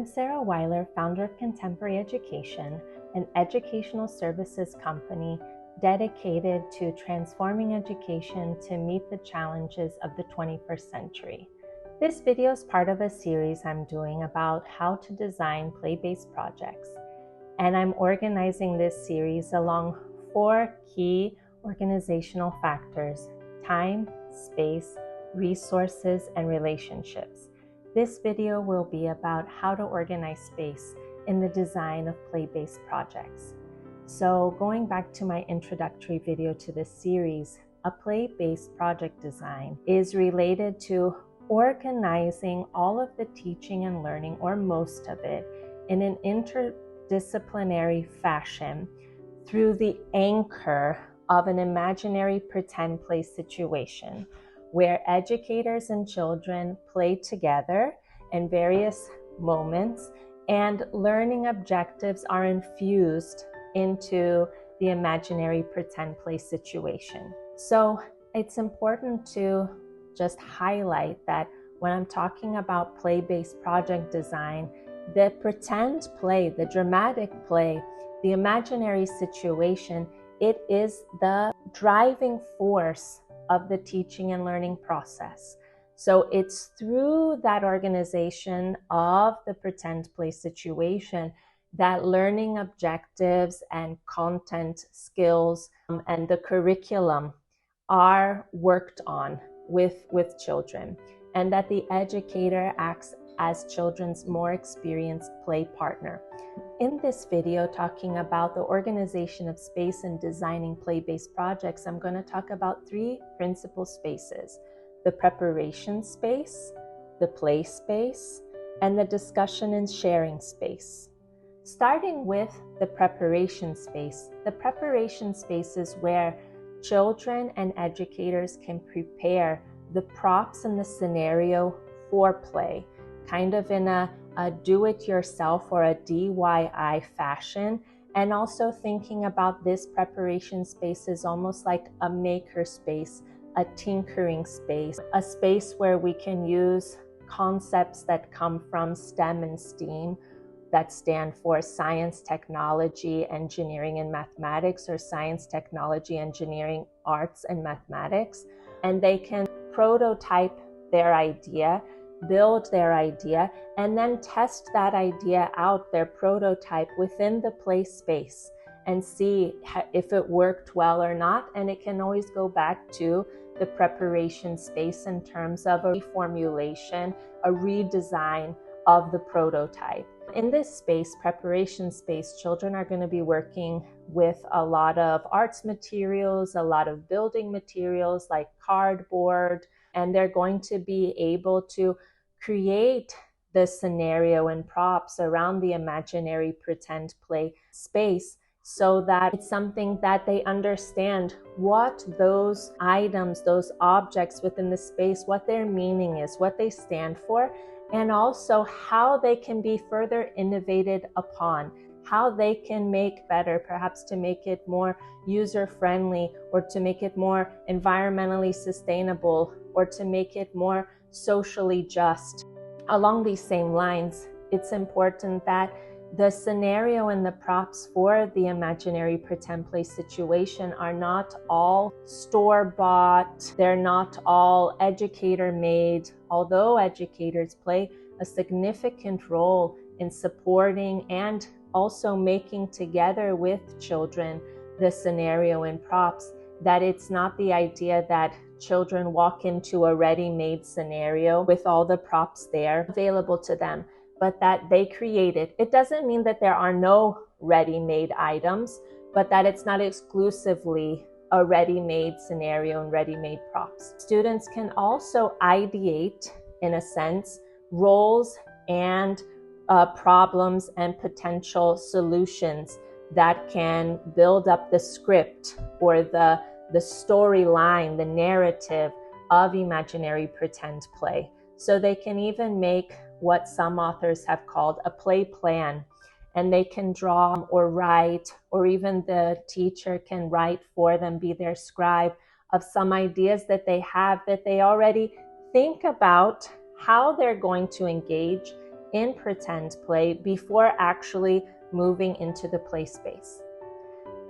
I'm Sarah Weiler, founder of Contemporary Education, an educational services company dedicated to transforming education to meet the challenges of the 21st century. This video is part of a series I'm doing about how to design play-based projects, and I'm organizing this series along 4 key organizational factors: time, space, resources, and relationships. This video will be about how to organize space in the design of play-based projects. So going back to my introductory video to this series, a play-based project design is related to organizing all of the teaching and learning, or most of it, in an interdisciplinary fashion through the anchor of an imaginary pretend play situation, where educators and children play together in various moments and learning objectives are infused into the imaginary pretend play situation. So it's important to just highlight that when I'm talking about play-based project design, the pretend play, the dramatic play, the imaginary situation, it is the driving force of the teaching and learning process. So it's through that organization of the pretend play situation that learning objectives and content skills and the curriculum are worked on with children, and that the educator acts as children's more experienced play partner. In this video, talking about the organization of space and designing play-based projects, I'm going to talk about 3 principal spaces: the preparation space, the play space, and the discussion and sharing space. Starting with the preparation space. The preparation space is where children and educators can prepare the props and the scenario for play, kind of in a do-it-yourself or a DIY fashion, and also thinking about this preparation space is almost like a maker space, a tinkering space, a space where we can use concepts that come from STEM and STEAM, that stand for science, technology, engineering, and mathematics, or science, technology, engineering, arts, and mathematics, and they can prototype their idea, build their idea, and then test that idea out, their prototype, within the play space and see if it worked well or not. And it can always go back to the preparation space in terms of a reformulation, a redesign of the prototype. In this space, preparation space, children are going to be working with a lot of arts materials, a lot of building materials like cardboard, and they're going to be able to create the scenario and props around the imaginary pretend play space, so that it's something that they understand what those items, those objects within the space, what their meaning is, what they stand for, and also how they can be further innovated upon, how they can make better, perhaps to make it more user-friendly, or to make it more environmentally sustainable, or to make it more socially just. Along these same lines, it's important that the scenario and the props for the imaginary pretend play situation are not all store-bought, they're not all educator-made, although educators play a significant role in supporting and also making together with children the scenario and props, that it's not the idea that children walk into a ready-made scenario with all the props there available to them, but that they create it. It doesn't mean that there are no ready-made items, but that it's not exclusively a ready-made scenario and ready-made props. Students can also ideate, in a sense, roles and problems and potential solutions that can build up the script or the storyline, the narrative of imaginary pretend play. So they can even make what some authors have called a play plan, and they can draw or write, or even the teacher can write for them, be their scribe, of some ideas that they have, that they already think about how they're going to engage in pretend play before actually moving into the play space.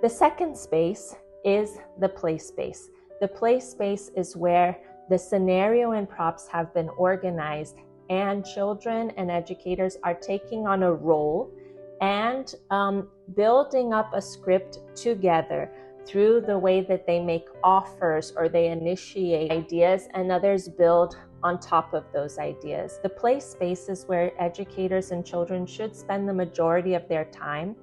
The second space is the play space. The play space is where the scenario and props have been organized and children and educators are taking on a role and building up a script together through the way that they make offers or they initiate ideas and others build on top of those ideas. The play space is where educators and children should spend the majority of their time.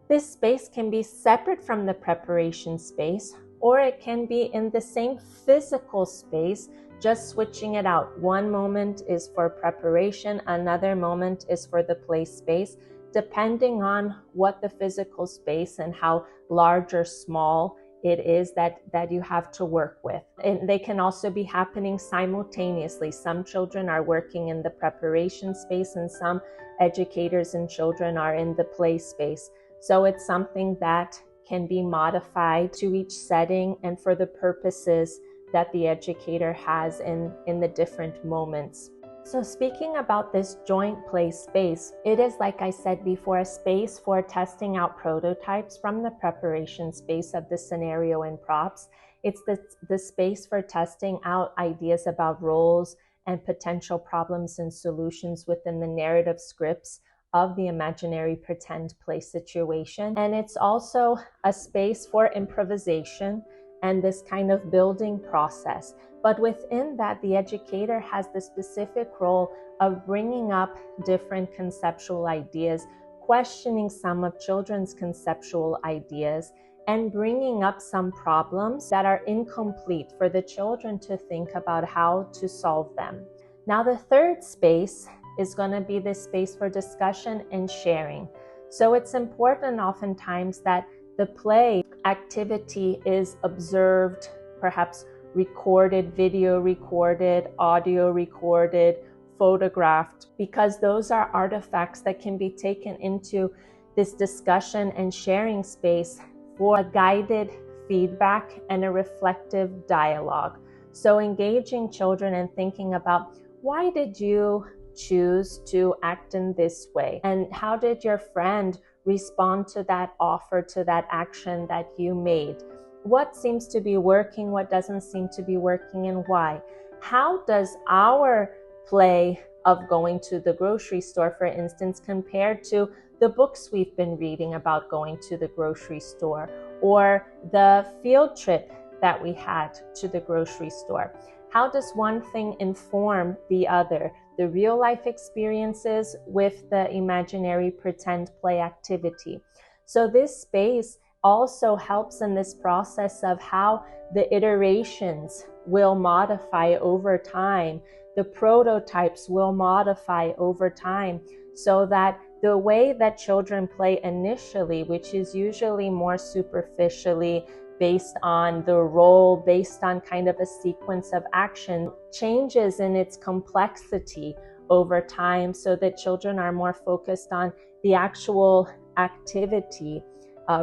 This space can be separate from the preparation space, or it can be in the same physical space, just switching it out. One moment is for preparation, another moment is for the play space, depending on what the physical space and how large or small it is that you have to work with. And they can also be happening simultaneously. Some children are working in the preparation space and some educators and children are in the play space. So it's something that can be modified to each setting and for the purposes that the educator has in the different moments. So speaking about this joint play space, it is, like I said before, a space for testing out prototypes from the preparation space of the scenario and props. It's the space for testing out ideas about roles and potential problems and solutions within the narrative scripts of the imaginary pretend play situation. And it's also a space for improvisation and this kind of building process. But within that, the educator has the specific role of bringing up different conceptual ideas, questioning some of children's conceptual ideas, and bringing up some problems that are incomplete for the children to think about how to solve them. Now, the third space is going to be this space for discussion and sharing. So it's important oftentimes that the play activity is observed, perhaps recorded, video recorded, audio recorded, photographed, because those are artifacts that can be taken into this discussion and sharing space for a guided feedback and a reflective dialogue. So engaging children and thinking about, why did you choose to act in this way? And how did your friend respond to that offer, to that action that you made? What seems to be working, what doesn't seem to be working, and why? How does our play of going to the grocery store, for instance, compared to the books we've been reading about going to the grocery store, or the field trip that we had to the grocery store? How does one thing inform the other? The real life experiences with the imaginary pretend play activity. So this space also helps in this process of how the iterations will modify over time. The prototypes will modify over time, so that the way that children play initially, which is usually more superficially based on the role, based on kind of a sequence of action, changes in its complexity over time, so that children are more focused on the actual activity,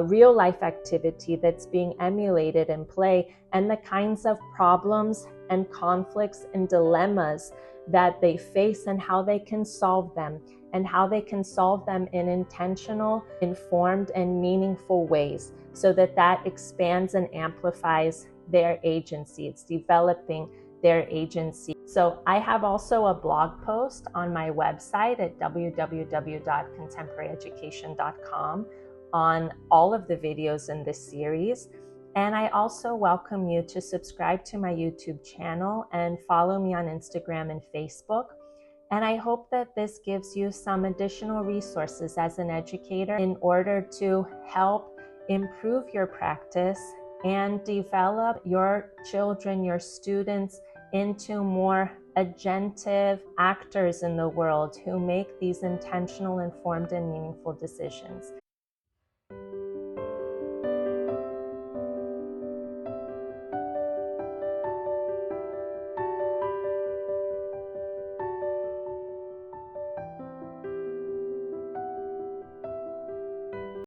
real life activity that's being emulated in play, and the kinds of problems and conflicts and dilemmas that they face and how they can solve them, and how they can solve them in intentional, informed, and meaningful ways, so that that expands and amplifies their agency. It's developing their agency. So I have also a blog post on my website at www.contemporaryeducation.com on all of the videos in this series. And I also welcome you to subscribe to my YouTube channel and follow me on Instagram and Facebook. And I hope that this gives you some additional resources as an educator in order to help improve your practice and develop your children, your students, into more agentive actors in the world who make these intentional, informed, and meaningful decisions.